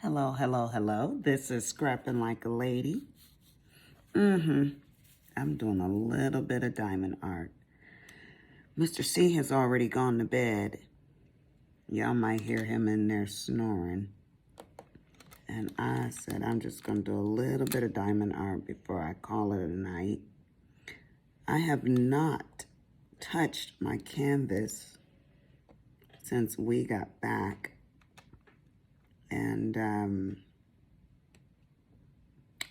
Hello, hello, hello. This is Scrapping Like a Lady. I'm doing a little bit of diamond art. Mr. C has already gone to bed. Y'all might hear him in there snoring. And I said I'm just going to do a little bit of diamond art before I call it a night. I have not touched my canvas since we got back. And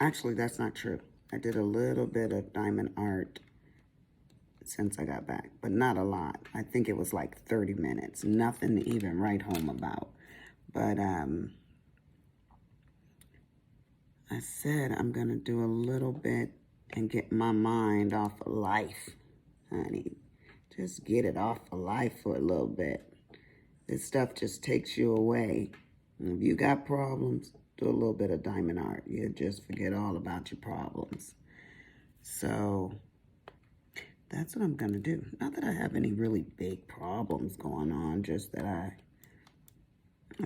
actually, that's not true. I did a little bit of diamond art since I got back, but not a lot. I think it was like 30 minutes. Nothing to even write home about. But I said I'm going to do a little bit and get my mind off of life, honey. Just get it off of life for a little bit. This stuff just takes you away. If you got problems, do a little bit of diamond art. You'll just forget all about your problems. So that's what I'm going to do. Not that I have any really big problems going on, just that I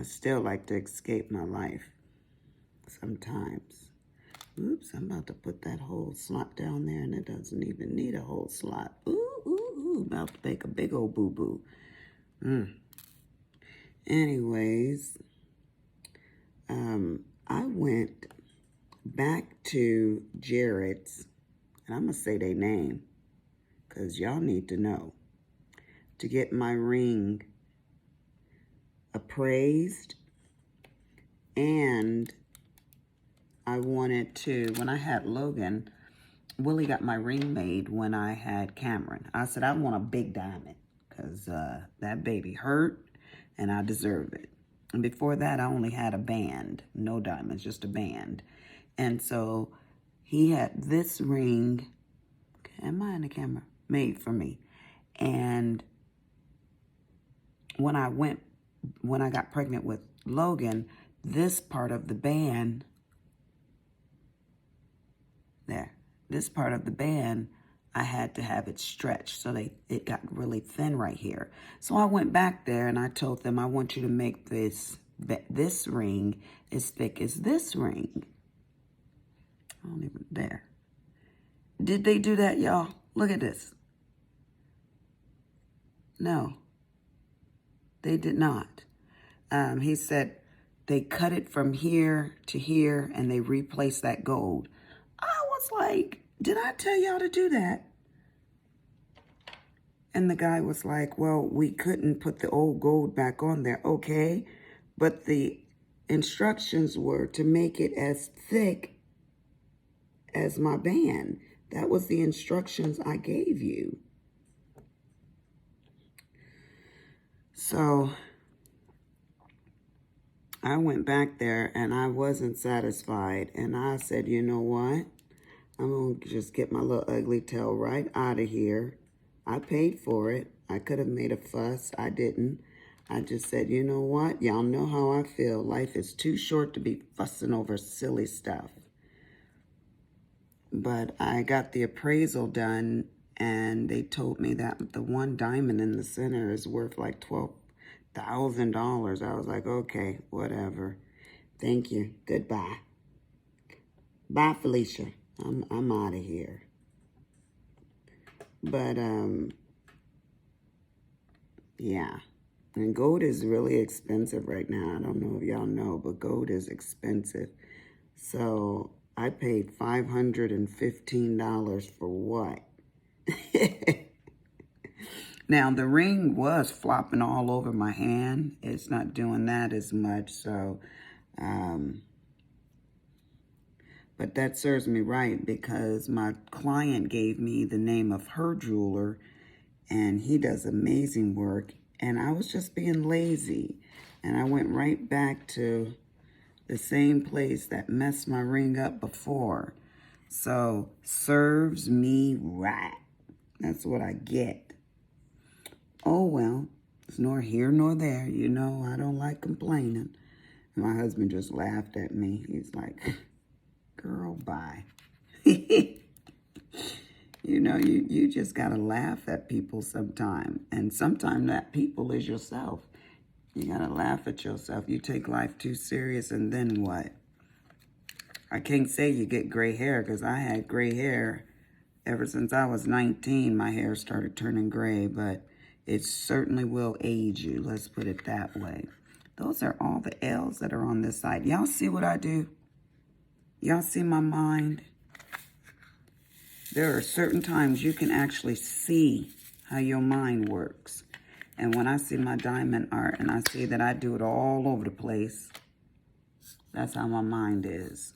still like to escape my life sometimes. Oops, I'm about to put that whole slot down there, and it doesn't even need a whole slot. Ooh, about to make a big old boo-boo. Anyways, I went back to Jared's, and I'm going to say their name, because y'all need to know, to get my ring appraised. And I wanted to, when I had Logan, Willie got my ring made when I had Cameron. I said, I want a big diamond, because that baby hurt, and I deserve it. And before that, I only had a band. No diamonds, just a band. And so he had this ring, am I in the camera? Made for me. And when I got pregnant with Logan, this part of the band, this part of the band, I had to have it stretched, so it got really thin right here. So I went back there and I told them, I want you to make this ring as thick as this ring. I don't even dare. Did they do that, y'all? Look at this. No, they did not. He said they cut it from here to here and they replaced that gold. I was like, did I tell y'all to do that? And the guy was like, well, we couldn't put the old gold back on there. Okay, but the instructions were to make it as thick as my band. That was the instructions I gave you. So I went back there and I wasn't satisfied. And I said, you know what? I'm going to just get my little ugly tail right out of here. I paid for it. I could have made a fuss. I didn't. I just said, you know what? Y'all know how I feel. Life is too short to be fussing over silly stuff. But I got the appraisal done, and they told me that the one diamond in the center is worth like $12,000. I was like, okay, whatever. Thank you. Goodbye. Bye, Felicia. I'm out of here. But, yeah. And gold is really expensive right now. I don't know if y'all know, but gold is expensive. So I paid $515 for what? Now, the ring was flopping all over my hand. It's not doing that as much, so... But that serves me right, because my client gave me the name of her jeweler, and he does amazing work. And I was just being lazy. And I went right back to the same place that messed my ring up before. So, serves me right. That's what I get. Oh, well, it's nor here nor there. You know, I don't like complaining. My husband just laughed at me. He's like... Girl, bye. You know, you just got to laugh at people sometime. And sometimes that people is yourself. You gotta laugh at yourself. You take life too serious, and then what? I can't say you get gray hair, because I had gray hair ever since I was 19. My hair started turning gray, but it certainly will age you. Let's put it that way. Those are all the L's that are on this side. Y'all see what I do? Y'all see my mind? There are certain times you can actually see how your mind works. And when I see my diamond art and I see that I do it all over the place, that's how my mind is.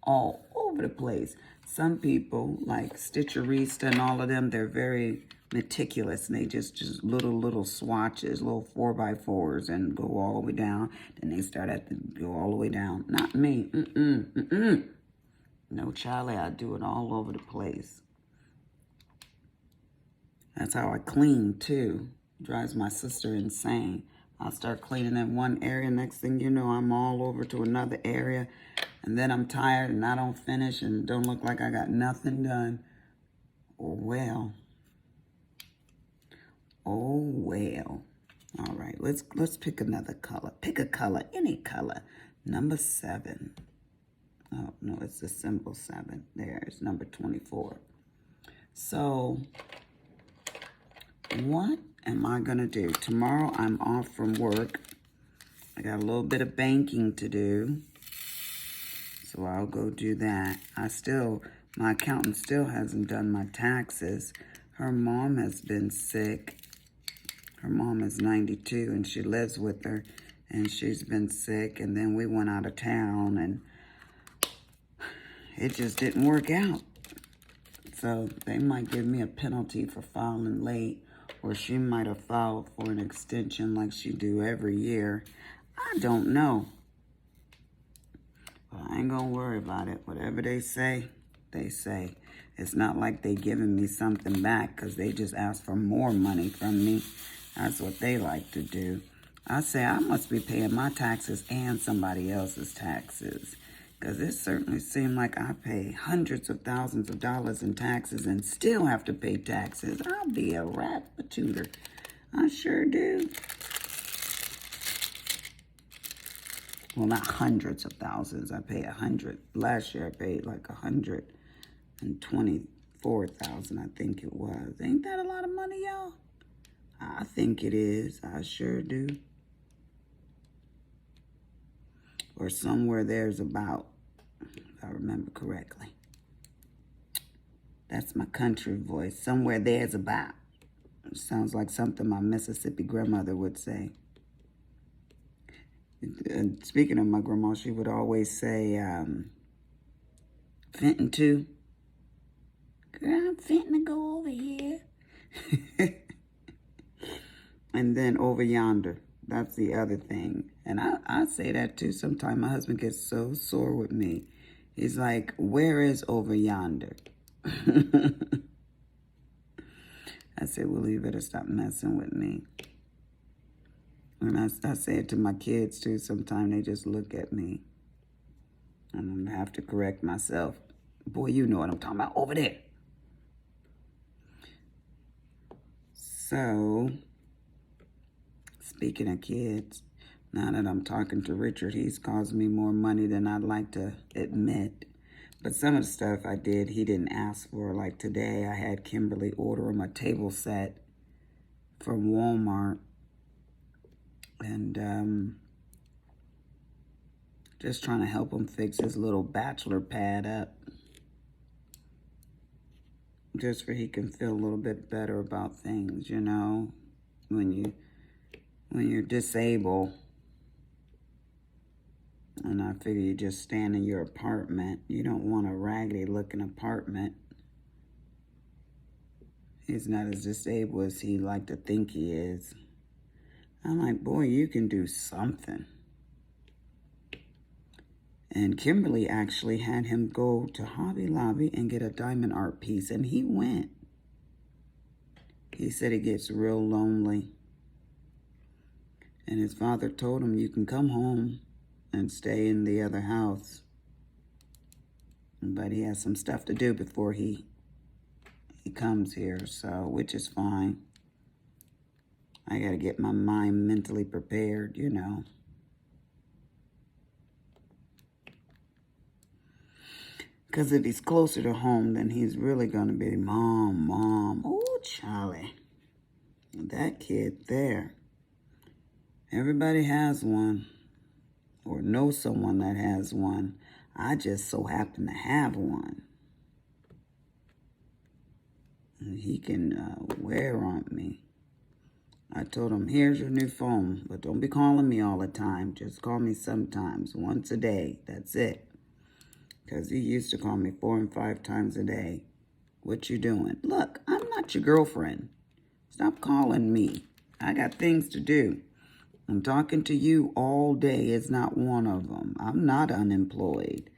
All over the place. Some people, like Stitcherista and all of them, they're very meticulous. And they just little swatches, little 4x4s, and go all the way down. Then they start at the go all the way down. Not me. No, Charlie, I do it all over the place. That's how I clean, too. Drives my sister insane. I'll start cleaning in one area. Next thing you know, I'm all over to another area. And then I'm tired and I don't finish and don't look like I got nothing done. Oh, well. Oh, well. All right, let's pick another color. Pick a color, any color. Number 7. Oh, no, it's the symbol 7. There's number 24. So, what am I going to do? Tomorrow I'm off from work. I got a little bit of banking to do. So I'll go do that. My accountant still hasn't done my taxes. Her mom has been sick. Her mom is 92 and she lives with her. And she's been sick. And then we went out of town and it just didn't work out. So they might give me a penalty for filing late. Or she might have filed for an extension like she do every year. I don't know. But I ain't gonna worry about it. Whatever they say, they say. It's not like they giving me something back because they just ask for more money from me. That's what they like to do. I say I must be paying my taxes and somebody else's taxes. Because it certainly seemed like I pay hundreds of thousands of dollars in taxes and still have to pay taxes. I'll be a rat tutor. I sure do. Well, not hundreds of thousands. I pay 100. Last year I paid like 124,000, I think it was. Ain't that a lot of money, y'all? I think it is. I sure do. Or somewhere there's about, if I remember correctly. That's my country voice. Somewhere there's about. It sounds like something my Mississippi grandmother would say. And speaking of my grandma, she would always say, "Fenton too." Girl, I'm fenting to go over here. And then over yonder. That's the other thing. And I say that too sometimes. My husband gets so sore with me. He's like, where is over yonder? I said, well, you better stop messing with me. And I say it to my kids too. Sometimes they just look at me. And I have to correct myself. Boy, you know what I'm talking about. Over there. So, speaking of kids, now that I'm talking to Richard, he's caused me more money than I'd like to admit. But some of the stuff I did, he didn't ask for. Like today, I had Kimberly order him a table set from Walmart. And just trying to help him fix his little bachelor pad up. Just so he can feel a little bit better about things, you know. When you're disabled, and I figure you just stand in your apartment. You don't want a raggedy looking apartment. He's not as disabled as he like to think he is. I'm like, boy, you can do something. And Kimberly actually had him go to Hobby Lobby and get a diamond art piece, and he went. He said it gets real lonely. And his father told him, you can come home and stay in the other house. But he has some stuff to do before he comes here, so, which is fine. I got to get my mind mentally prepared, you know. Because if he's closer to home, then he's really going to be, Mom, Mom. Oh, Charlie. That kid there. Everybody has one or knows someone that has one. I just so happen to have one. And he can wear on me. I told him, here's your new phone, but don't be calling me all the time. Just call me sometimes, once a day. That's it. Because he used to call me 4 and 5 times a day. What you doing? Look, I'm not your girlfriend. Stop calling me. I got things to do. I'm talking to you all day. It's not one of them. I'm not unemployed.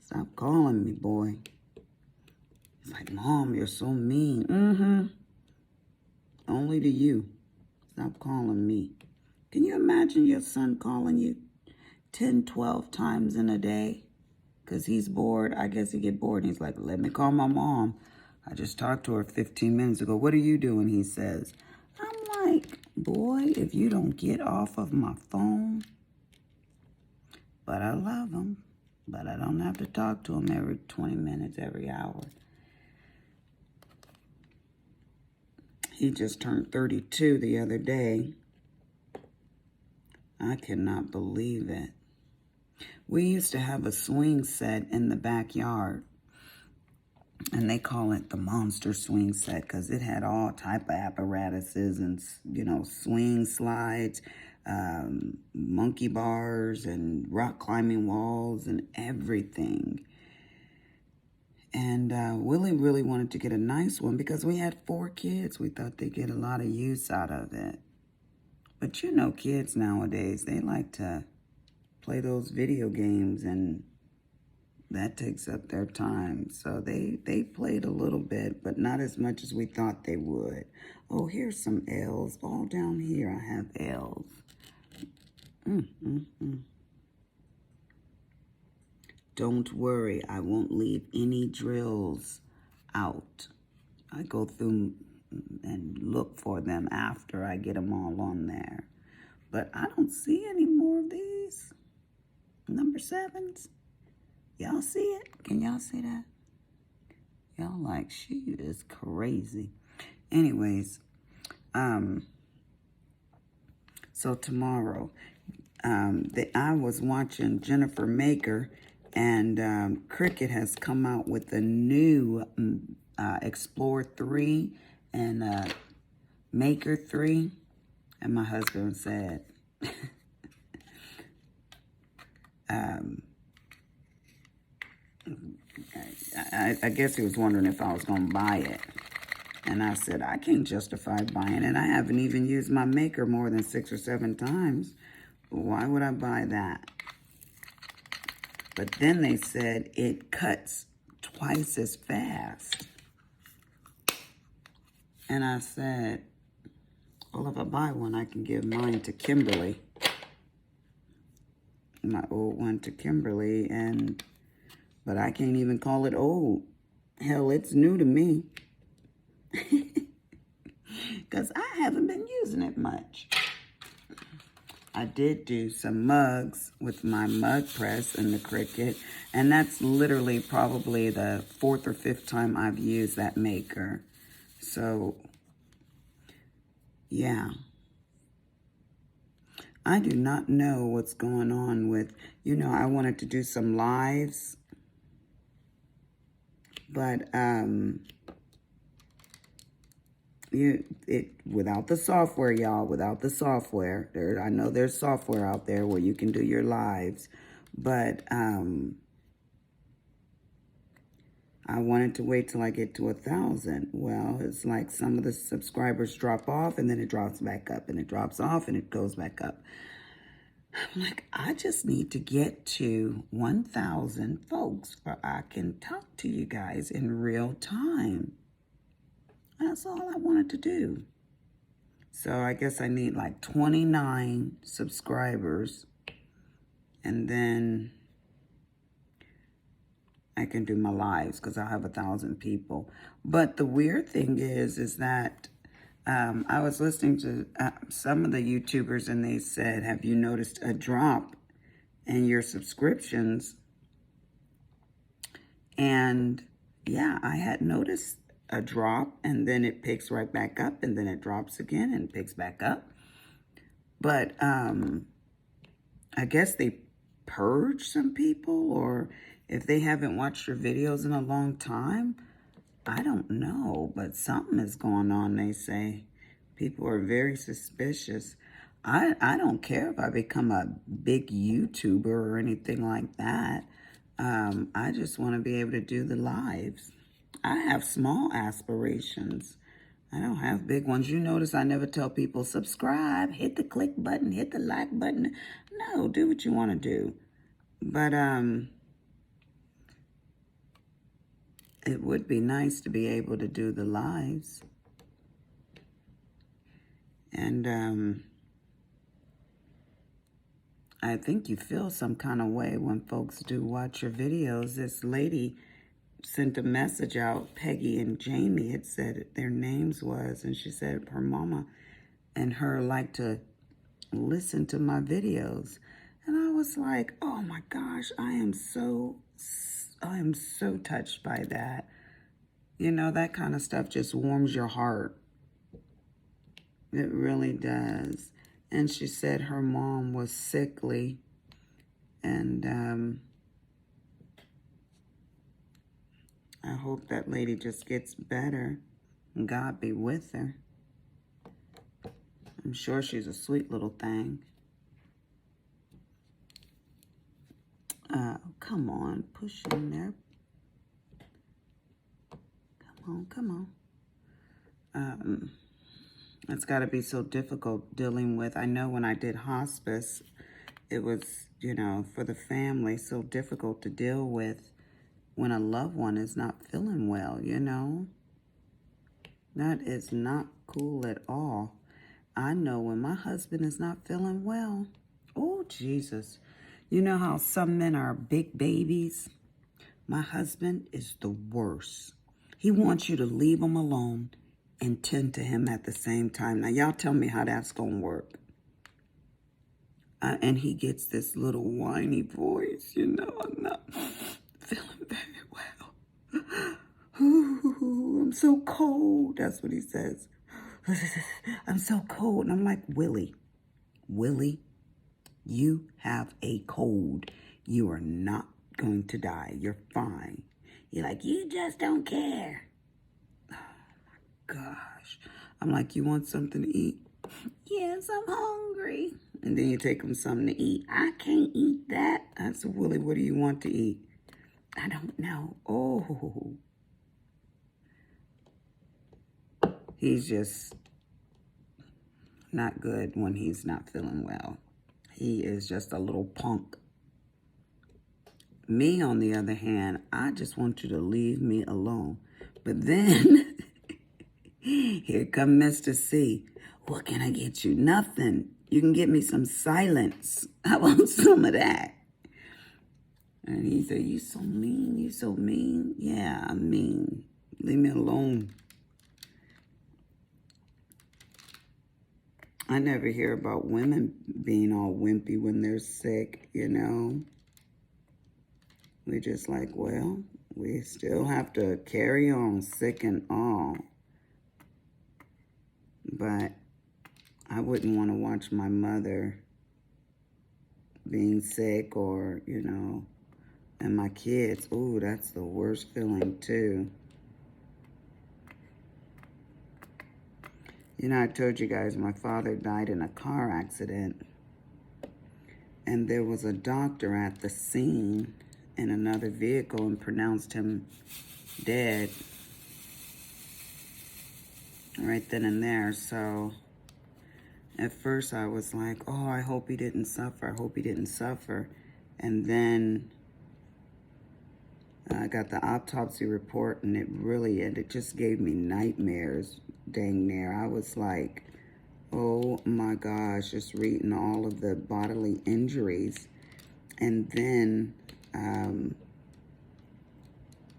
Stop calling me, boy. It's like, Mom, you're so mean. Mm-hmm. Only to you. Stop calling me. Can you imagine your son calling you 10, 12 times in a day? Because he's bored. I guess he get bored. And he's like, let me call my mom. I just talked to her 15 minutes ago. What are you doing? He says. I'm like, boy, if you don't get off of my phone. But I love him. But I don't have to talk to him every 20 minutes, every hour. He just turned 32 the other day. I cannot believe it. We used to have a swing set in the backyard. And they call it the monster swing set because it had all type of apparatuses and, you know, swing slides, monkey bars and rock climbing walls and everything. And Willie really wanted to get a nice one because we had 4 kids. We thought they'd get a lot of use out of it. But you know, kids nowadays, they like to play those video games and that takes up their time. So they played a little bit, but not as much as we thought they would. Oh, here's some L's. All down here I have L's. Don't worry, I won't leave any drills out. I go through and look for them after I get them all on there. But I don't see any more of these. Number 7s. Y'all see it? Can y'all see that? Y'all like, she is crazy. Anyways, so tomorrow, I was watching Jennifer Maker, and Cricket has come out with a new Explore 3 and Maker 3. And my husband said, I guess he was wondering if I was going to buy it. And I said, I can't justify buying it. I haven't even used my Maker more than 6 or 7 times. Why would I buy that? But then they said it cuts twice as fast. And I said, well, if I buy one, I can give mine to Kimberly. My old one to Kimberly. But I can't even call it old. Hell, it's new to me. Because I haven't been using it much. I did do some mugs with my mug press and the Cricut. And that's literally probably the 4th or 5th time I've used that Maker. So, yeah. I do not know what's going on with, you know, I wanted to do some lives. But, without the software, y'all, without the software, I know there's software out there where you can do your lives, but I wanted to wait till I get to 1,000. Well, it's like some of the subscribers drop off and then it drops back up and it drops off and it goes back up. I'm like, I just need to get to 1,000 folks where I can talk to you guys in real time. That's all I wanted to do. So I guess I need like 29 subscribers. And then I can do my lives because I'll have 1,000 people. But the weird thing is that I was listening to some of the YouTubers, and they said, have you noticed a drop in your subscriptions? And yeah, I had noticed a drop, and then it picks right back up, and then it drops again and picks back up. But I guess they purge some people, or if they haven't watched your videos in a long time, I don't know, but something is going on, they say. People are very suspicious. I don't care if I become a big YouTuber or anything like that. I just want to be able to do the lives. I have small aspirations. I don't have big ones. You notice I never tell people, subscribe, hit the click button, hit the like button. No, do what you want to do. But it would be nice to be able to do the lives. And I think you feel some kind of way when folks do watch your videos. This lady sent a message out, Peggy and Jamie had said their names was, and she said her mama and her like to listen to my videos. And I was like, oh my gosh, I am so touched by that. You know, that kind of stuff just warms your heart. It really does. And she said her mom was sickly, and I hope that lady just gets better and God be with her. I'm sure she's a sweet little thing. Come on, push in there. Come on. It's got to be so difficult dealing with. I know when I did hospice, it was, you know, for the family, so difficult to deal with when a loved one is not feeling well, you know. That is not cool at all. I know when my husband is not feeling well, oh, Jesus. You know how some men are big babies? My husband is the worst. He wants you to leave him alone and tend to him at the same time. Now, y'all tell me how that's going to work. And he gets this little whiny voice, you know, I'm not feeling very well. Ooh, I'm so cold. That's what he says. I'm so cold. And I'm like, Willie, you have a cold. You are not going to die. You're fine. You're like, you just don't care. Gosh. I'm like, you want something to eat? Yes, I'm hungry. And then you take him something to eat. I can't eat that. I said, Willie, what do you want to eat? I don't know. Oh. He's just not good when he's not feeling well. He is just a little punk. Me, on the other hand, I just want you to leave me alone. But then... Here come Mr. C. What can I get you? Nothing. You can get me some silence. I want some of that. And he said, you so mean. You so mean. Yeah, I'm mean. Leave me alone. I never hear about women being all wimpy when they're sick, you know. We're just like, well, we still have to carry on, sick and all. But I wouldn't want to watch my mother being sick, or, you know, and my kids. Ooh, that's the worst feeling too. You know, I told you guys my father died in a car accident. And there was a doctor at the scene in another vehicle and pronounced him dead right then and there. So at first I was like, oh, I hope he didn't suffer. I hope he didn't suffer. And then I got the autopsy report, and it just gave me nightmares, dang near. I was like, oh my gosh, just reading all of the bodily injuries. And then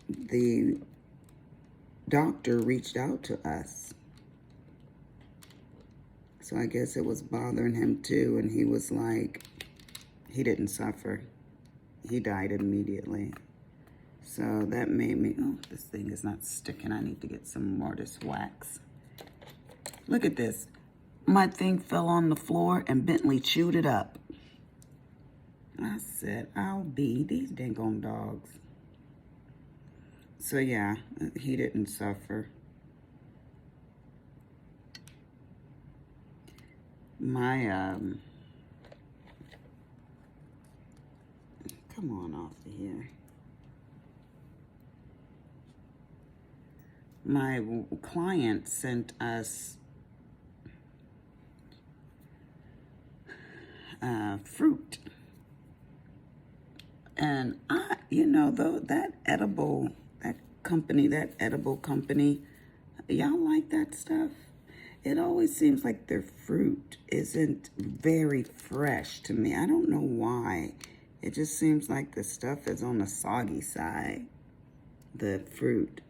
the doctor reached out to us. So I guess it was bothering him too. And he was like, he didn't suffer. He died immediately. So that made me, oh, this thing is not sticking. I need to get some more of this wax. Look at this. My thing fell on the floor and Bentley chewed it up. I said, I'll be these dang dogs. So yeah, he didn't suffer. My, come on off of here. My client sent us fruit. And you know, though, that edible company, y'all like that stuff? It always seems like their fruit isn't very fresh to me. I don't know why. It just seems like the stuff is on the soggy side, the fruit.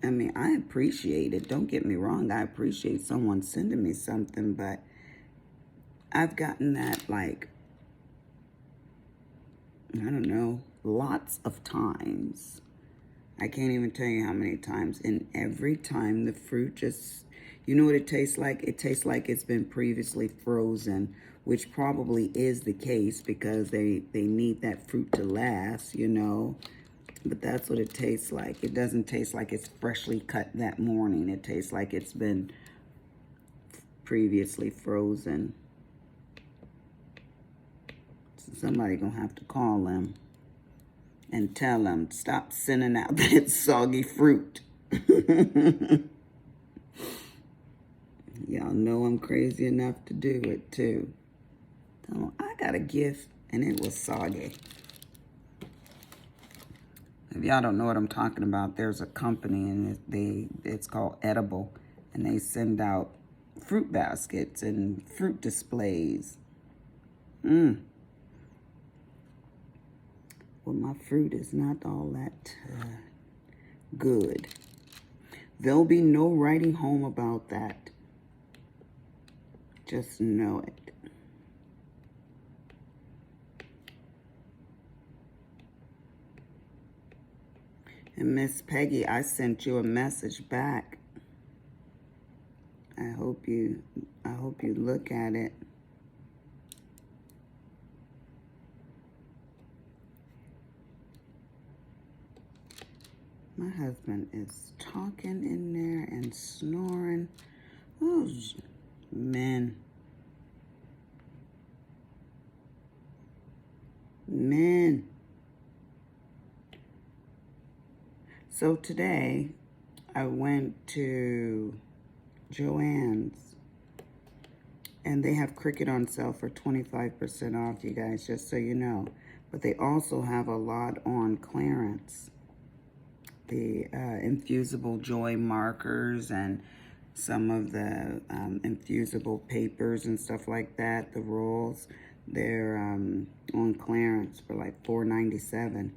I mean, I appreciate it. Don't get me wrong. I appreciate someone sending me something, but I've gotten that, like, I don't know, lots of times. I can't even tell you how many times. And every time the fruit just, you know what it tastes like? It tastes like it's been previously frozen, which probably is the case because they need that fruit to last, you know. But that's what it tastes like. It doesn't taste like it's freshly cut that morning. It tastes like it's been previously frozen. So somebody gonna have to call them and tell them, stop sending out that soggy fruit. Y'all know I'm crazy enough to do it too. So I got a gift and it was soggy. If y'all don't know what I'm talking about, there's a company and it's called Edible, and they send out fruit baskets and fruit displays. Well, my fruit is not all that good. There'll be no writing home about that. Just know it. And Miss Peggy, I sent you a message back. I hope you look at it. My husband is talking in there and snoring. Oh, men. Men. So today, I went to Joann's, and they have Cricut on sale for 25% off, you guys, just so you know. But they also have a lot on clearance. The infusible joy markers and some of the infusible papers and stuff like that, the rolls, they're on clearance for like $4.97.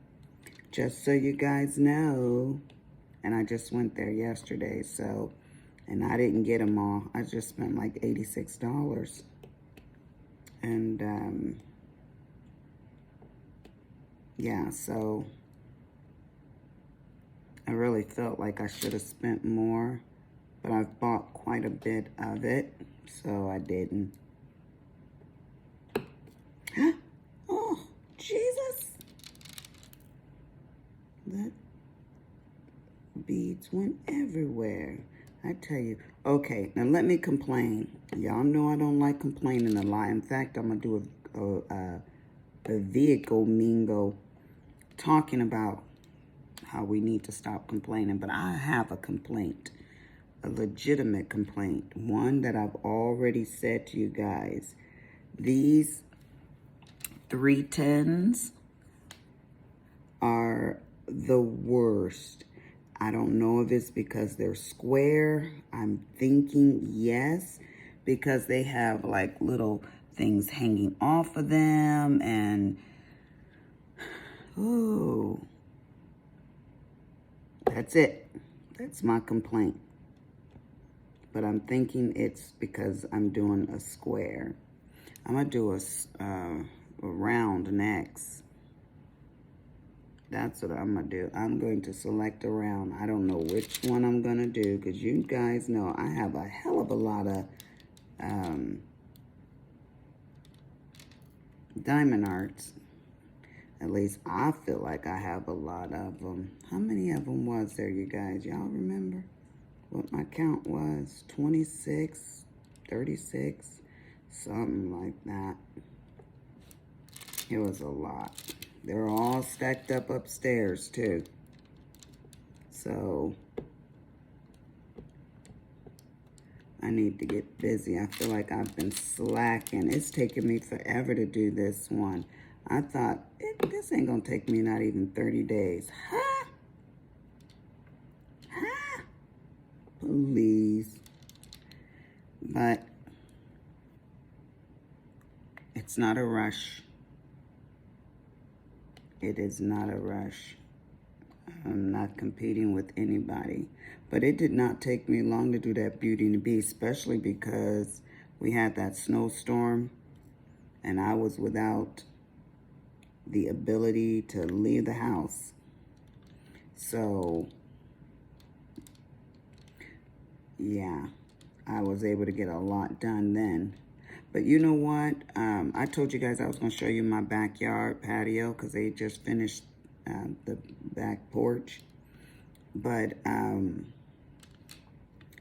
Just so you guys know. And I just went there yesterday, so, and I didn't get them all. I just spent like $86. And yeah, so I really felt like I should have spent more, but I've bought quite a bit of it, so I didn't. Oh, Jesus. That beads went everywhere. I tell you. Okay, now let me complain. Y'all know I don't like complaining a lot. In fact, I'm going to do a vehicle mingo talking about how we need to stop complaining. But I have a complaint, a legitimate complaint, one that I've already said to you guys. These 310s are the worst. I don't know if it's because they're square. I'm thinking yes, because they have like little things hanging off of them, and oh, that's it. That's my complaint. but I'm thinking it's because I'm doing a square. I'm going to do a round next. That's what I'm going to do. I'm going to select a round. I don't know which one I'm going to do because you guys know I have a hell of a lot of diamond arts. At least I feel like I have a lot of them. How many of them was there, you guys? Y'all remember what my count was? 26, 36, something like that. It was a lot. They're all stacked up upstairs, too. So, I need to get busy. I feel like I've been slacking. It's taken me forever to do this one. I thought, this ain't gonna take me not even 30 days. Huh? Huh? Please. But it's not a rush. It is not a rush. I'm not competing with anybody. But it did not take me long to do that Beauty and the Beast, especially because we had that snowstorm and I was without the ability to leave the house. So, yeah, I was able to get a lot done then. But you know what? I told you guys I was going to show you my backyard patio because they just finished the back porch. But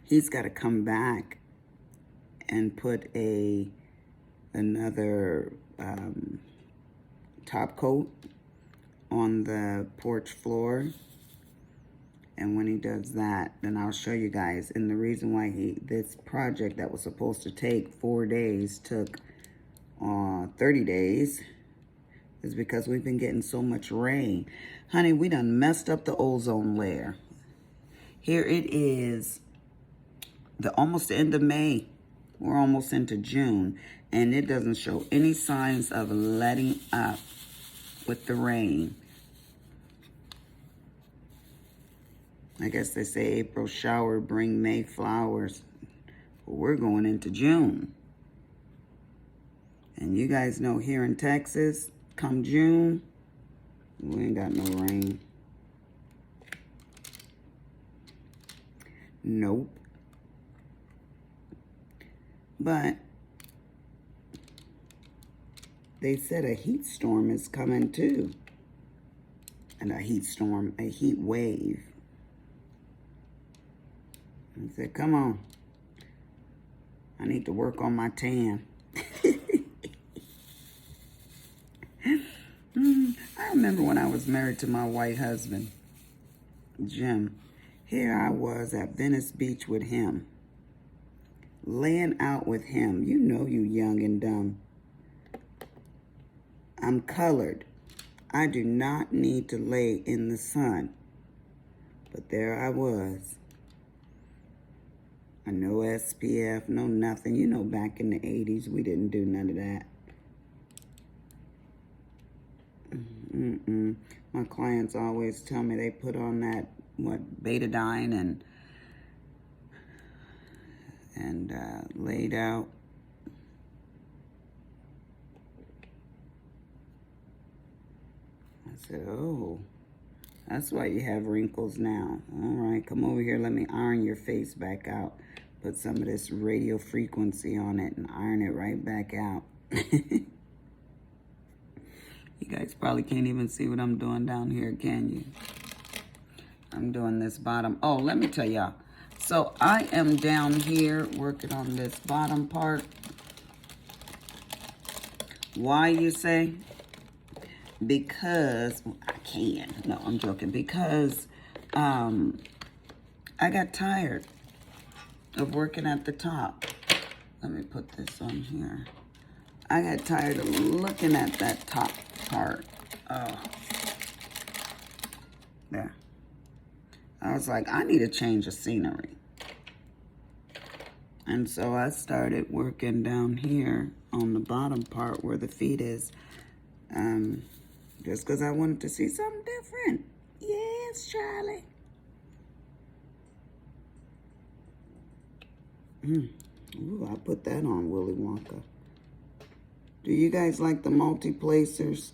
he's got to come back and put another top coat on the porch floor. And when he does that, then I'll show you guys. And the reason why this project that was supposed to take 4 days took 30 days is because we've been getting so much rain. Honey, we done messed up the ozone layer. Here it is, almost the end of May. We're almost into June, and it doesn't show any signs of letting up with the rain. I guess they say April shower bring May flowers. But we're going into June. And you guys know here in Texas, come June, we ain't got no rain. Nope. But they said a heat storm is coming too. And a heat storm, a heat wave. I said, come on. I need to work on my tan. I remember when I was married to my white husband, Jim. Here I was at Venice Beach with him. Laying out with him. You know you young and dumb. I'm colored. I do not need to lay in the sun. But there I was. No SPF, no nothing. You know, back in the 80s, we didn't do none of that. My clients always tell me they put on that, betadine and laid out. I said, oh, that's why you have wrinkles now. All right, come over here. Let me iron your face back out. Put some of this radio frequency on it and iron it right back out. You guys probably can't even see what I'm doing down here, can you? I'm doing this bottom. Oh, let me tell y'all. So I am down here working on this bottom part. Why, you say? Because I can. No, I'm joking. Because I got tired of working at the top. Let me put this on here. I got tired of looking at that top part. Oh. There. I was like, I need a change of scenery. And so I started working down here on the bottom part where the feet is. Just because I wanted to see something different. Yes, Charlie. Ooh, I put that on Willy Wonka. Do you guys like the multi-placers?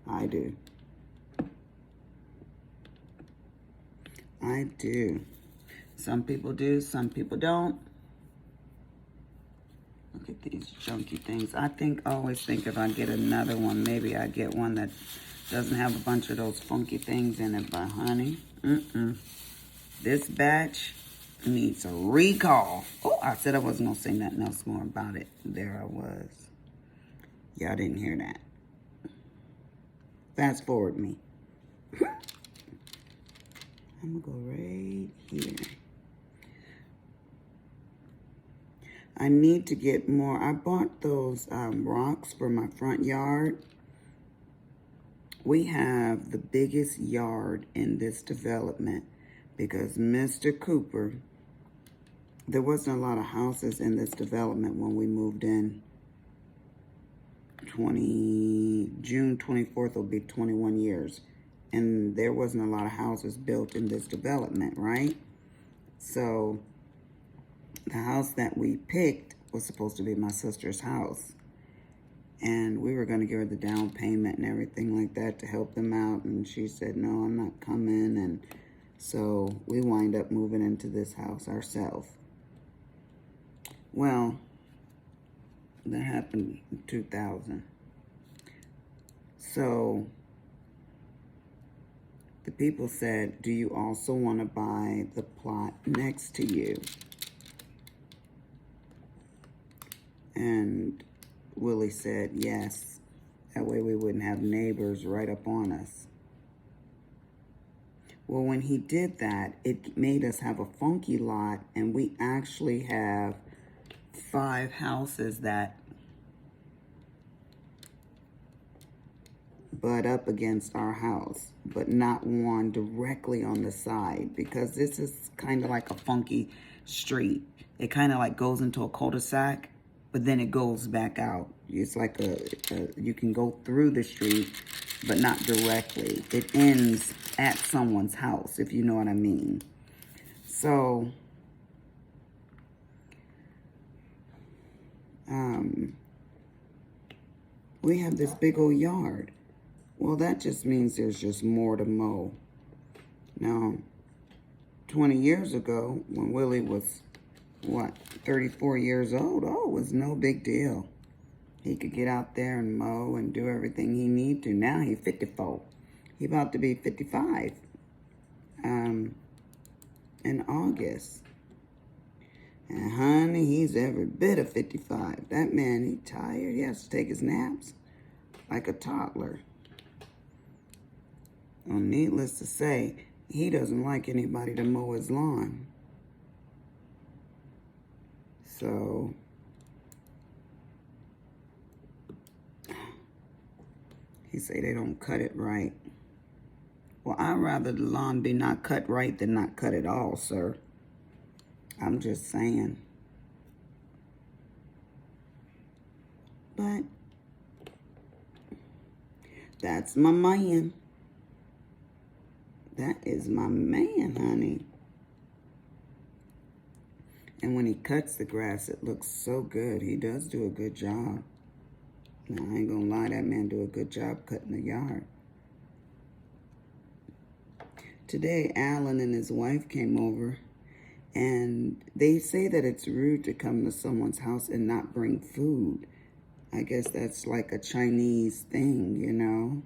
I do. I do. Some people do, some people don't. Look at these junky things. I always think if I get another one, maybe I get one that doesn't have a bunch of those funky things in it. But honey, this batch needs a recall. Oh, I said I wasn't gonna say nothing else more about it. There I was. Y'all didn't hear that. Fast forward me. I'm gonna go right here. I need to get more. I bought those rocks for my front yard. We have the biggest yard in this development because Mr. Cooper, there wasn't a lot of houses in this development when we moved in. June 24th will be 21 years. And there wasn't a lot of houses built in this development, right? So the house that we picked was supposed to be my sister's house. And we were going to give her the down payment and everything like that to help them out. And she said, no, I'm not coming. And so we wind up moving into this house ourselves. Well, that happened in 2000. So the people said, do you also want to buy the plot next to you? And Willie said, yes. That way we wouldn't have neighbors right up on us. Well, when he did that, it made us have a funky lot, and we actually have 5 houses that butt up against our house, but not one directly on the side, because this is kind of like a funky street. It kind of like goes into a cul-de-sac, but then it goes back out. It's like you can go through the street, but not directly. It ends at someone's house, if you know what I mean. So, we have this big old yard. Well, that just means there's just more to mow. Now, 20 years ago, when Willie was, 34 years old, it was no big deal. He could get out there and mow and do everything he need to. Now he's 54. He about to be 55 in August. And honey, he's every bit of 55. That man, he tired. He has to take his naps like a toddler. Well, needless to say, he doesn't like anybody to mow his lawn. So, he say they don't cut it right. Well, I'd rather the lawn be not cut right than not cut at all, sir. I'm just saying. But that's my man. That is my man, honey. And when he cuts the grass, it looks so good. He does do a good job. Now, I ain't gonna lie, that man do a good job cutting the yard. Today, Alan and his wife came over, and they say that it's rude to come to someone's house and not bring food. I guess that's like a Chinese thing, you know?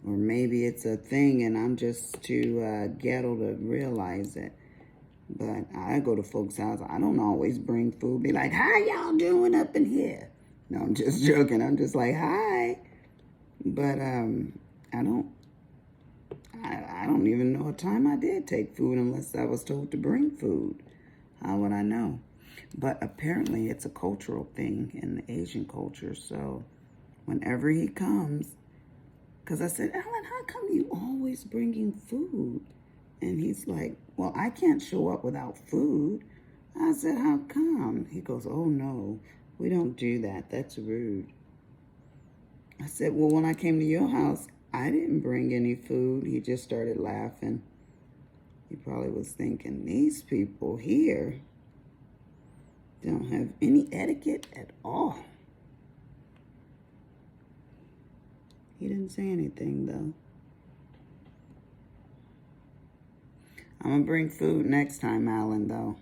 Or maybe it's a thing and I'm just too ghetto to realize it. But I go to folks' house. I don't always bring food. Be like, how y'all doing up in here? No, I'm just joking. I'm just like, hi. But I don't even know a time I did take food unless I was told to bring food. How would I know? But apparently it's a cultural thing in the Asian culture. So whenever he comes, because I said, Alan, how come you always bringing food? And he's like, well, I can't show up without food. I said, how come? He goes, oh, no, we don't do that. That's rude. I said, well, when I came to your house, I didn't bring any food. He just started laughing. He probably was thinking, these people here don't have any etiquette at all. He didn't say anything, though. I'm going to bring food next time, Alan, though.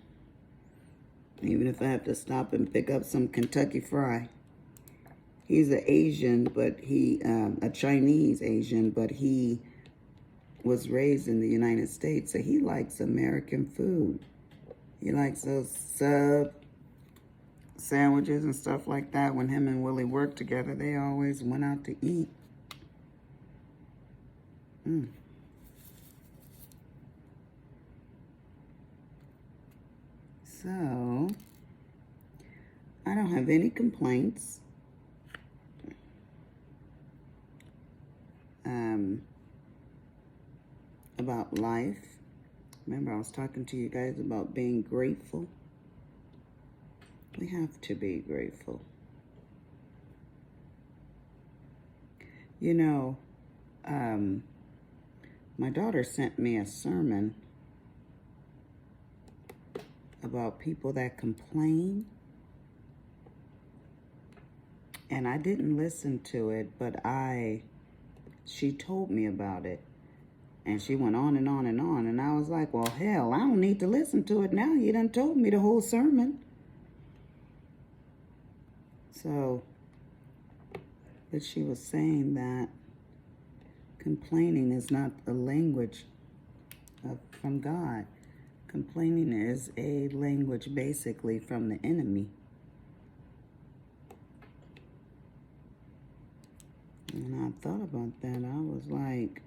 Even if I have to stop and pick up some Kentucky Fry. He's an Asian, but a Chinese Asian, but he was raised in the United States, so he likes American food. He likes those sub sandwiches and stuff like that. When him and Willie worked together, they always went out to eat. So, I don't have any complaints. About life. Remember, I was talking to you guys about being grateful. We have to be grateful. You know, my daughter sent me a sermon about people that complain. And I didn't listen to it, but she told me about it. And she went on and on and on. And I was like, well, hell, I don't need to listen to it now. You done told me the whole sermon. So, but she was saying that complaining is not a language from God. Complaining is a language basically from the enemy. And I thought about that. I was like,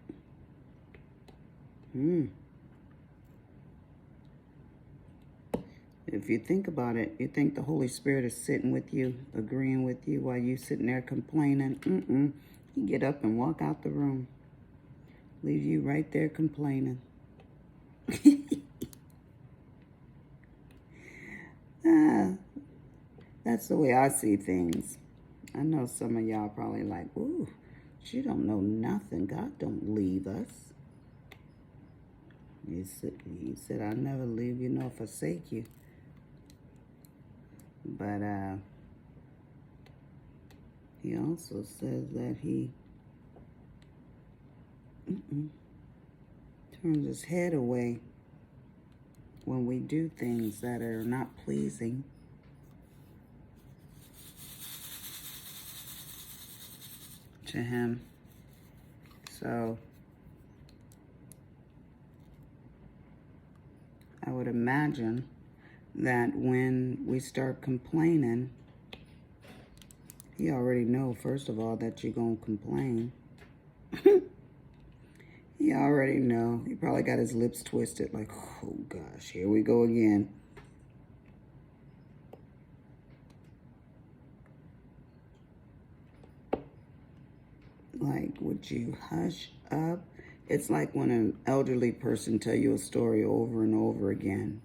If you think about it, you think the Holy Spirit is sitting with you, agreeing with you while you sitting there complaining. You get up and walk out the room. Leave you right there complaining. That's the way I see things. I know some of y'all probably like, ooh, she don't know nothing. God don't leave us. He said, I'll never leave you nor forsake you. But he also says that he turns his head away when we do things that are not pleasing. To him. So I would imagine that when we start complaining, he already know, first of all, that you're going to complain. He already know. He probably got his lips twisted like, oh gosh, here we go again. Like, would you hush up? It's like when an elderly person tell you a story over and over again.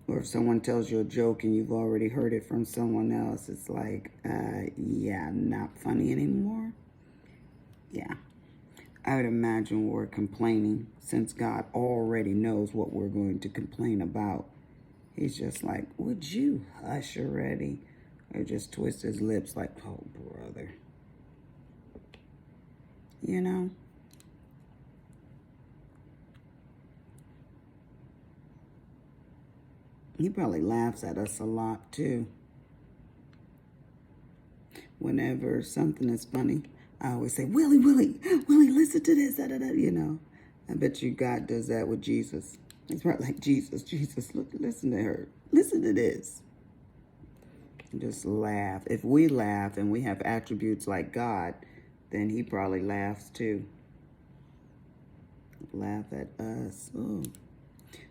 Or if someone tells you a joke and you've already heard it from someone else, it's like, yeah, not funny anymore. Yeah. I would imagine we're complaining since God already knows what we're going to complain about. He's just like, would you hush already? Or just twist his lips like, oh, brother. You know? He probably laughs at us a lot, too. Whenever something is funny, I always say, Willie, listen to this, you know. I bet you God does that with Jesus. He's probably like, Jesus, look, listen to her. Listen to this. Just laugh. If we laugh and we have attributes like God, then he probably laughs too. Laugh at us. Oh.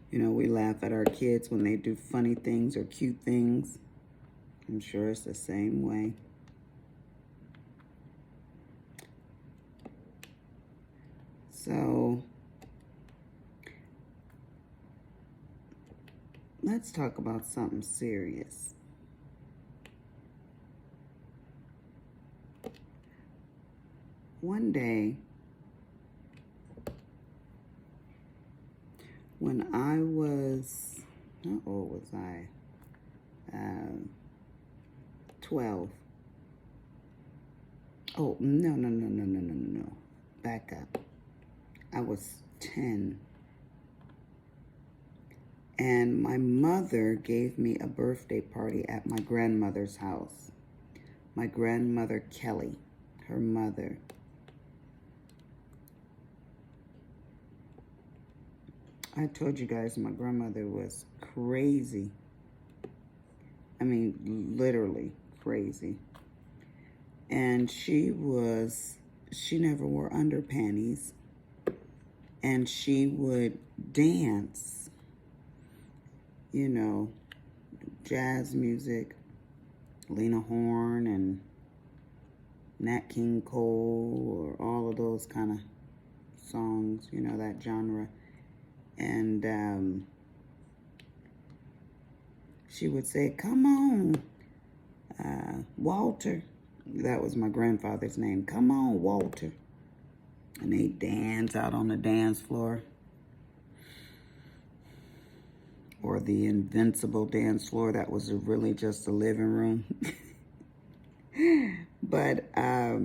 You know, we laugh at our kids when they do funny things or cute things. I'm sure it's the same way. So, let's talk about something serious. One day, when I was, how old was I? 12. Oh, no. Back up. I was 10. And my mother gave me a birthday party at my grandmother's house. My grandmother, Kelly, her mother. I told you guys my grandmother was crazy. I mean, literally crazy. And she never wore underpanties. And she would dance, you know, jazz music, Lena Horne and Nat King Cole, or all of those kind of songs, you know, that genre. And she would say, "Come on, Walter." That was my grandfather's name. "Come on, Walter." And they dance out on the dance floor. Or the invincible dance floor that was really just a living room. But I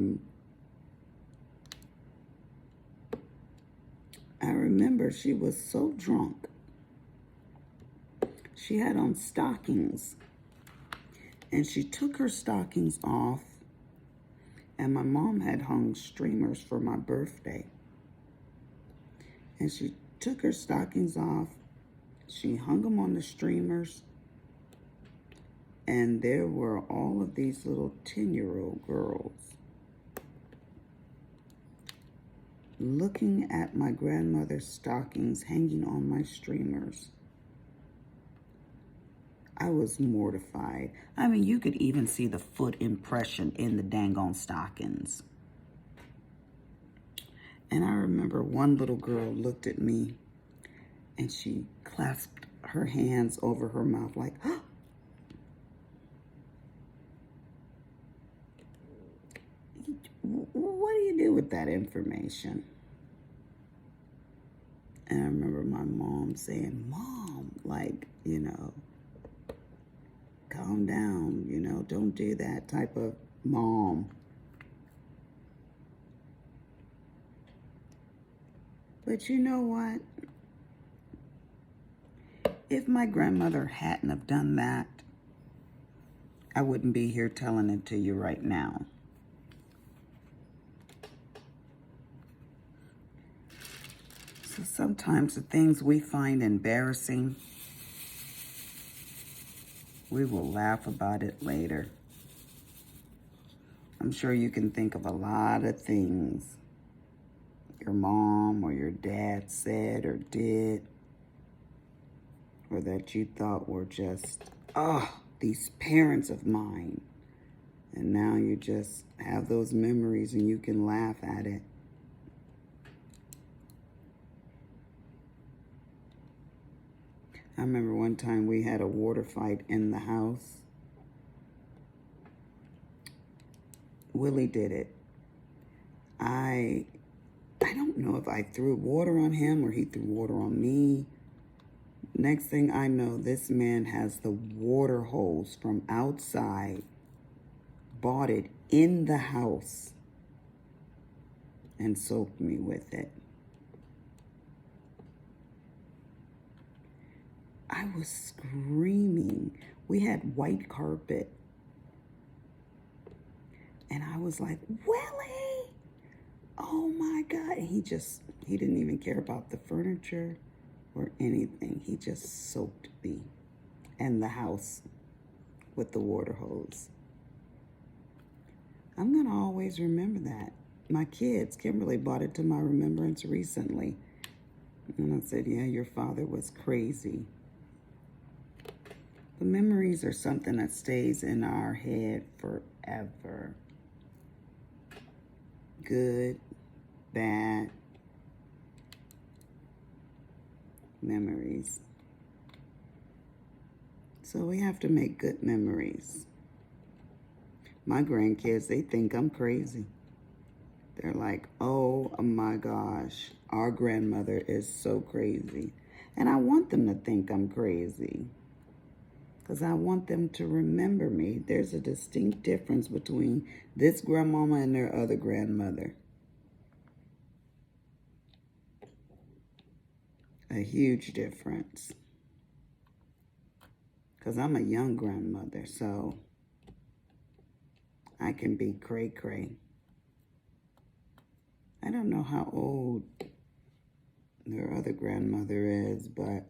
remember she was so drunk. She had on stockings. And she took her stockings off. And my mom had hung streamers for my birthday. And she took her stockings off. She hung them on the streamers. And there were all of these little 10-year-old girls looking at my grandmother's stockings hanging on my streamers. I was mortified. I mean, you could even see the foot impression in the dang on stockings. And I remember one little girl looked at me and she clasped her hands over her mouth like, "Oh." What do you do with that information? And I remember my mom saying, "Mom, like, you know, calm down, you know, don't do that," type of mom. But you know what? If my grandmother hadn't have done that, I wouldn't be here telling it to you right now. So sometimes the things we find embarrassing, we will laugh about it later. I'm sure you can think of a lot of things your mom or your dad said or did, or that you thought were just, oh, these parents of mine. And now you just have those memories and you can laugh at it. I remember one time we had a water fight in the house. Willie did it. I don't know if I threw water on him or he threw water on me. Next thing I know, this man has the water hose from outside, bought it in the house, and soaked me with it. I was screaming. We had white carpet. And I was like, "Willie, oh my God." And he didn't even care about the furniture or anything. He just soaked me and the house with the water hose. I'm going to always remember that. My kids, Kimberly brought it to my remembrance recently. And I said, "Yeah, your father was crazy." The memories are something that stays in our head forever. Good, bad memories. So we have to make good memories. My grandkids, they think I'm crazy. They're like, "Oh my gosh, our grandmother is so crazy." And I want them to think I'm crazy because I want them to remember me. There's a distinct difference between this grandmama and their other grandmother. A huge difference. Because I'm a young grandmother, so I can be cray-cray. I don't know how old their other grandmother is, but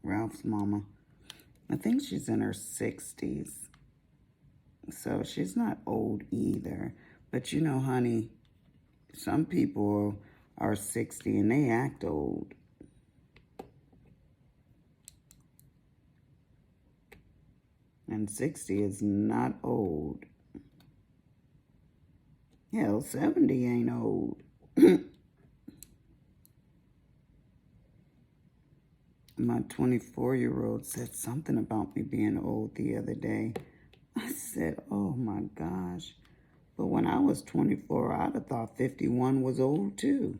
Ralph's mama, I think she's in her 60s. So she's not old either. But you know, honey, some people are 60 and they act old. And 60 is not old. Hell, 70 ain't old. My 24-year-old said something about me being old the other day. I said, oh my gosh. But when I was 24, I'd have thought 51 was old too.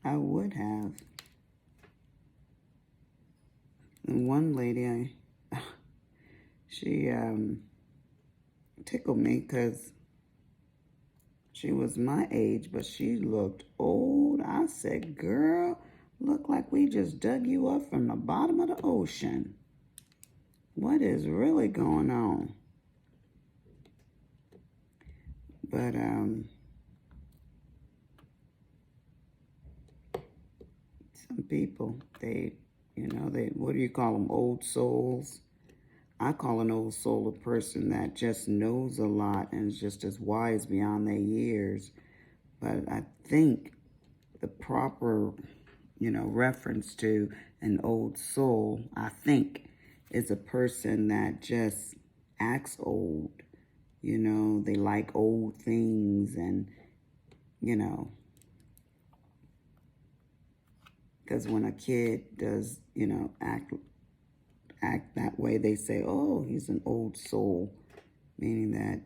I would have. And one lady, she tickled me because she was my age, but she looked old. I said, girl, look like we just dug you up from the bottom of the ocean. What is really going on? But, some people, what do you call them, old souls? I call an old soul a person that just knows a lot and is just as wise beyond their years. But I think the proper, reference to an old soul, I think, is a person that just acts old. They like old things and, because when a kid does, act that way, they say, oh, he's an old soul, meaning that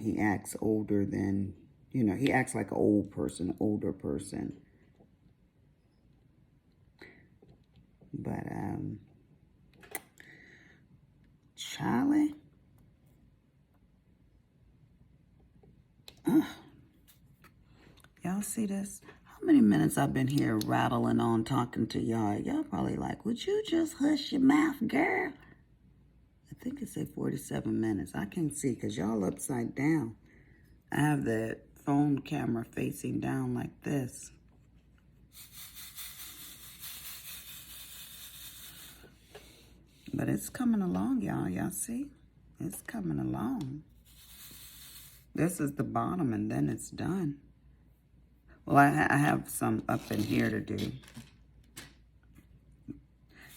he acts older than, he acts like an old person, older person. But, Charlie, y'all see this? How many minutes I've been here rattling on talking to y'all? Y'all probably like, would you just hush your mouth, girl? I think it said 47 minutes. I can't see because y'all upside down. I have the phone camera facing down like this. But it's coming along, y'all. Y'all see? It's coming along. This is the bottom and then it's done. Well, I have some up in here to do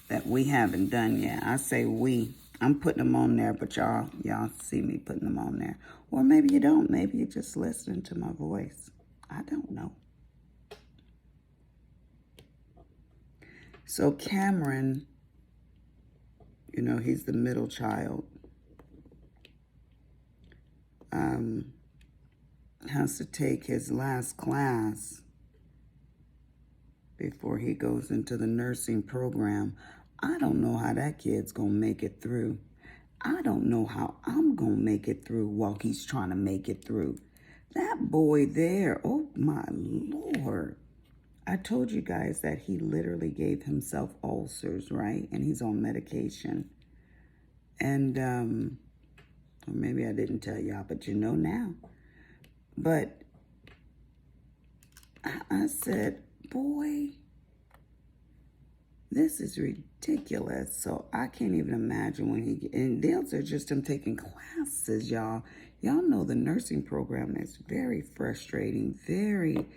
that we haven't done yet. I say we. I'm putting them on there, but y'all see me putting them on there. Or maybe you don't. Maybe you're just listening to my voice. I don't know. So Cameron, he's the middle child, has to take his last class before he goes into the nursing program. I don't know how that kid's going to make it through. I don't know how I'm going to make it through while he's trying to make it through. That boy there, oh my Lord. I told you guys that he literally gave himself ulcers, right? And he's on medication. And, or maybe I didn't tell y'all, but you know now. But I said, boy, this is ridiculous. So I can't even imagine when and those are just him taking classes, y'all. Y'all know the nursing program is very frustrating, very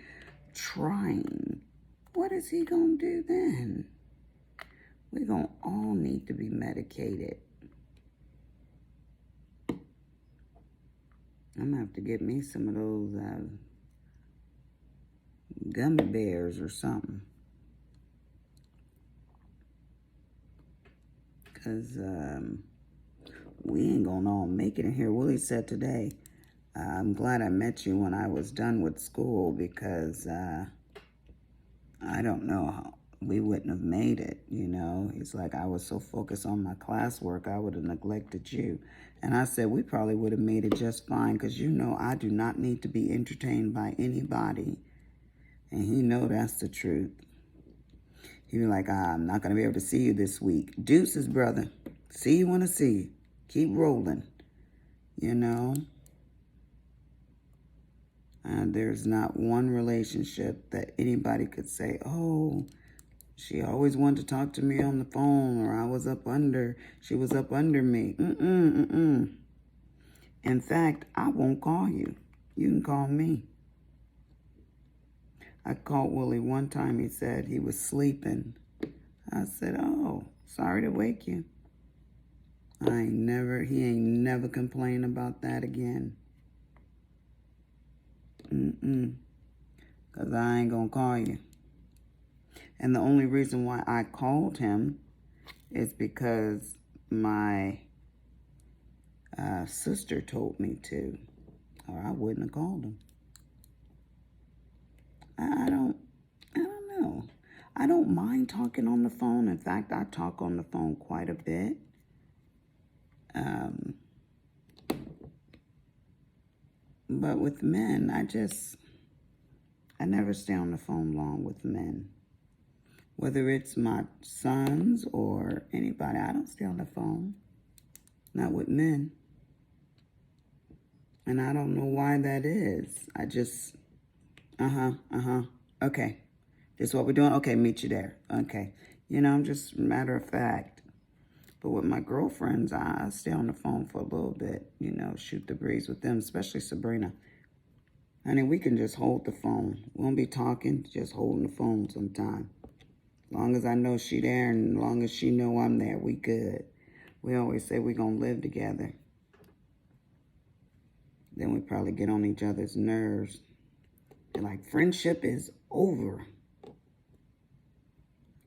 trying. What is he going to do then? We're going to all need to be medicated. I'm going to have to get me some of those gummy bears or something. Because we ain't going to all make it in here. Willie said today, I'm glad I met you when I was done with school because I don't know how we wouldn't have made it, you know. He's like, I was so focused on my classwork, I would have neglected you. And I said, we probably would have made it just fine because, you know, I do not need to be entertained by anybody. And he know that's the truth. He be like, I'm not going to be able to see you this week. Deuces, brother. See you when I see you. Keep rolling, you know. There's not one relationship that anybody could say, oh, she always wanted to talk to me on the phone, or she was up under me. In fact, I won't call you. You can call me. I called Willie one time. He said he was sleeping. I said, oh, sorry to wake you. He ain't never complained about that again. Because I ain't going to call you. And the only reason why I called him is because my sister told me to, or I wouldn't have called him. I don't know. I don't mind talking on the phone. In fact, I talk on the phone quite a bit. But with men, I never stay on the phone long with men. Whether it's my sons or anybody, I don't stay on the phone. Not with men. And I don't know why that is. I just, okay. This is what we're doing? Okay, meet you there. Okay. You know, I'm just matter of fact. But with my girlfriends, I stay on the phone for a little bit, you know, shoot the breeze with them, especially Sabrina. Honey, we can just hold the phone. We won't be talking, just holding the phone sometime. As long as I know she there and as long as she know I'm there, we good. We always say we're going to live together. Then we probably get on each other's nerves. They're like, friendship is over.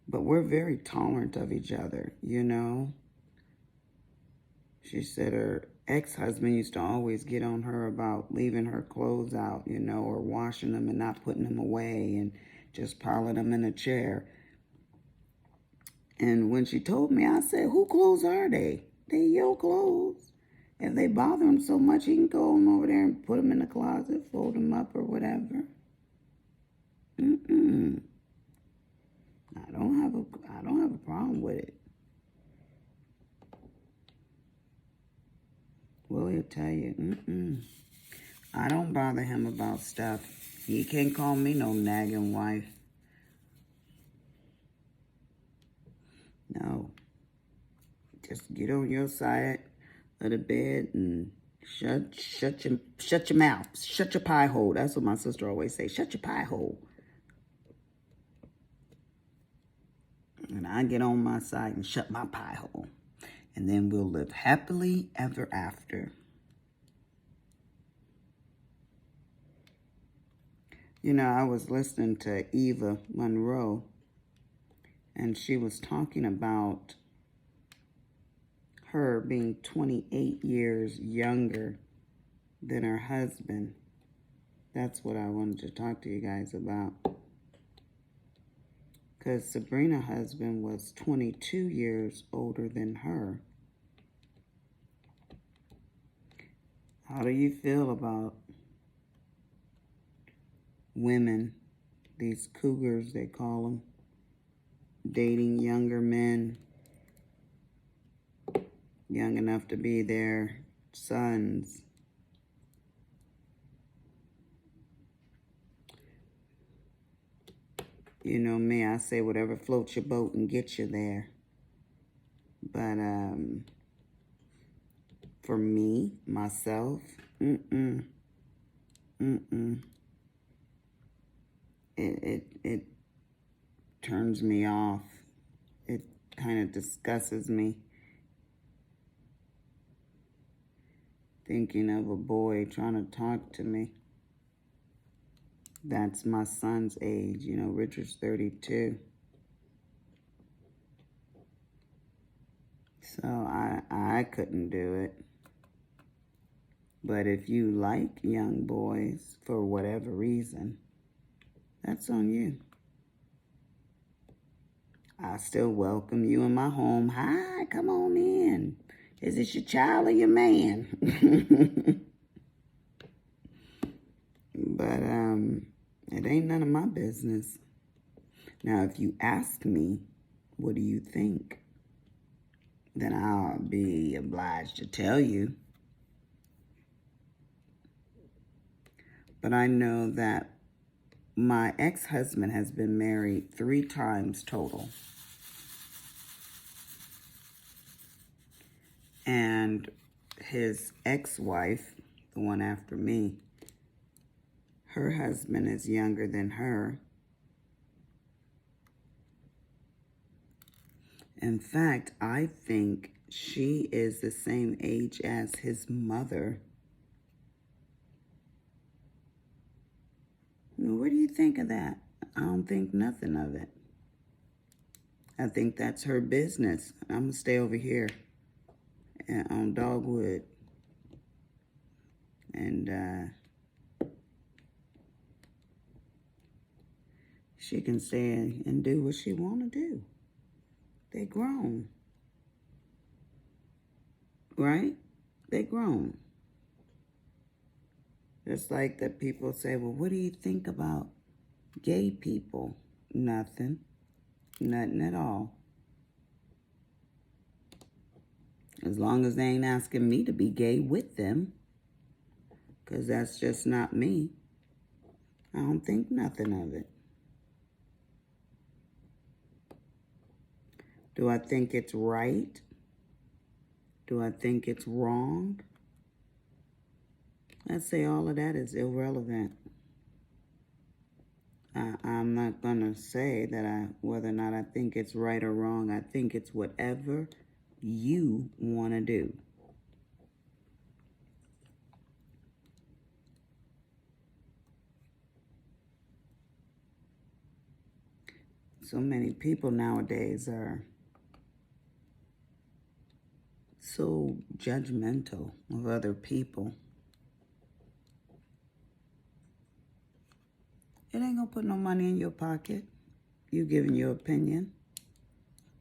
But we're very tolerant of each other, you know. She said her ex-husband used to always get on her about leaving her clothes out, you know, or washing them and not putting them away and just piling them in a chair. And when she told me, I said, whose clothes are they? They your clothes. If they bother him so much, he can go on over there and put them in the closet, fold them up or whatever. I don't have a problem with it. Willie'll tell you, I don't bother him about stuff. He can't call me no nagging wife. No. Just get on your side of the bed and shut your mouth. Shut your pie hole. That's what my sister always say. Shut your pie hole. And I get on my side and shut my pie hole. And then we'll live happily ever after. You know, I was listening to Eva Monroe, and she was talking about her being 28 years younger than her husband. That's what I wanted to talk to you guys about. Because Sabrina's husband was 22 years older than her. How do you feel about women, these cougars they call them, dating younger men, young enough to be their sons? You know me, I say whatever floats your boat and gets you there. But for me, myself, It turns me off. It kind of disgusts me. Thinking of a boy trying to talk to me. That's my son's age. You know, Richard's 32. So I couldn't do it. But if you like young boys for whatever reason, that's on you. I still welcome you in my home. Hi, come on in. Is this your child or your man? But it ain't none of my business. Now, if you ask me, what do you think? Then I'll be obliged to tell you. But I know that my ex-husband has been married 3 times total. And his ex-wife, the one after me, her husband is younger than her. In fact, I think she is the same age as his mother. What do you think of that? I don't think nothing of it. I think that's her business. I'm going to stay over here on Dogwood. And she can stay and do what she want to do. They grown. Right? They grown. Just like that people say, well, what do you think about gay people? Nothing. Nothing at all. As long as they ain't asking me to be gay with them, because that's just not me. I don't think nothing of it. Do I think it's right? Do I think it's wrong? I'd say all of that is irrelevant. I'm not going to say that whether or not I think it's right or wrong. I think it's whatever you want to do. So many people nowadays are so judgmental of other people. It ain't gonna put no money in your pocket. You giving your opinion.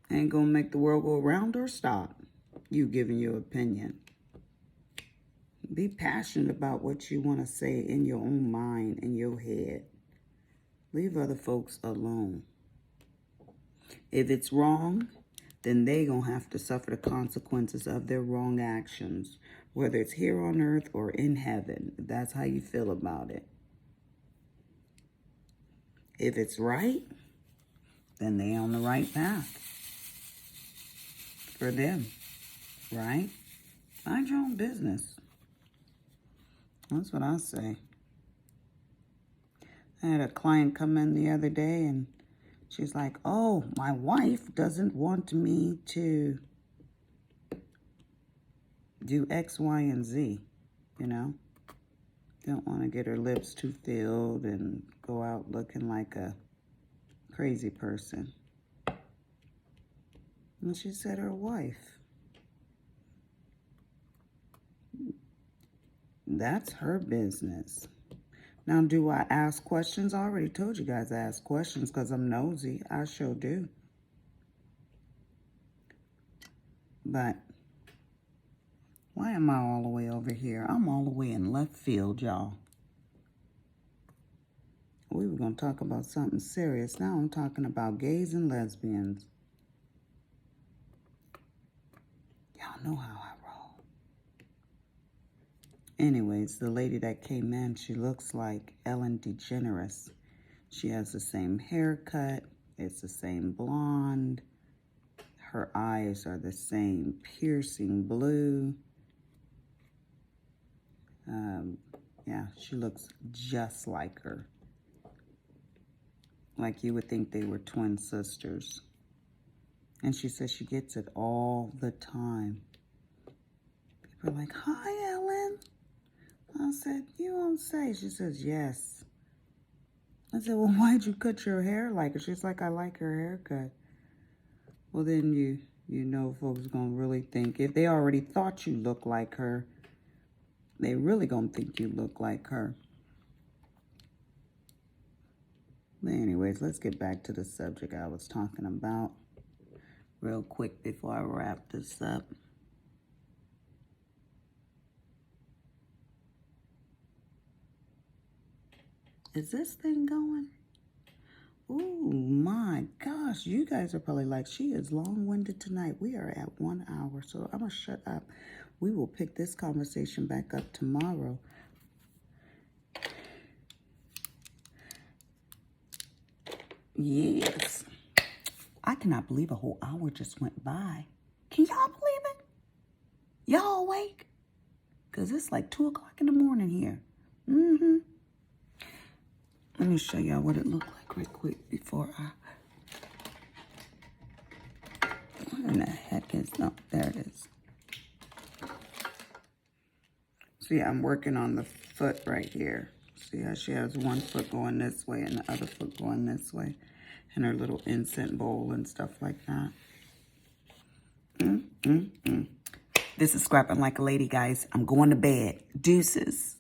Ain't gonna make the world go round or stop. You giving your opinion. Be passionate about what you want to say in your own mind, in your head. Leave other folks alone. If it's wrong, then they gonna have to suffer the consequences of their wrong actions, whether it's here on earth or in heaven. If that's how you feel about it. If it's right, then they on the right path for them, right? Mind your own business. That's what I say. I had a client come in the other day and she's like, oh, my wife doesn't want me to do X, Y, and Z, you know? Don't want to get her lips too filled and go out looking like a crazy person. And she said her wife. That's her business. Now, do I ask questions? I already told you guys I ask questions because I'm nosy. I sure do. But why am I all the way over here? I'm all the way in left field, y'all. We were going to talk about something serious. Now I'm talking about gays and lesbians. Y'all know how I roll. Anyways, the lady that came in, she looks like Ellen DeGeneres. She has the same haircut. It's the same blonde. Her eyes are the same piercing blue. Yeah, she looks just like her. Like you would think they were twin sisters. And she says she gets it all the time. People are like, hi, Ellen. I said, you don't say. She says, yes. I said, well, why'd you cut your hair like her? She's like, I like her haircut. Well, then you know folks going to really think, if they already thought you looked like her, They really gonna think you look like her. But anyways, let's get back to the subject I was talking about real quick before I wrap this up. Is this thing going? Oh my gosh, you guys are probably like, she is long-winded tonight. We are at 1 hour, so I'm gonna shut up. We will pick this conversation back up tomorrow. Yes. I cannot believe a whole hour just went by. Can y'all believe it? Y'all awake? Because it's like 2 o'clock in the morning here. Let me show y'all what it looked like real quick before I... What in the heck is... No, there it is. See, I'm working on the foot right here. See how she has one foot going this way and the other foot going this way. And her little incense bowl and stuff like that. This is Scrapping Like a Lady, guys. I'm going to bed. Deuces.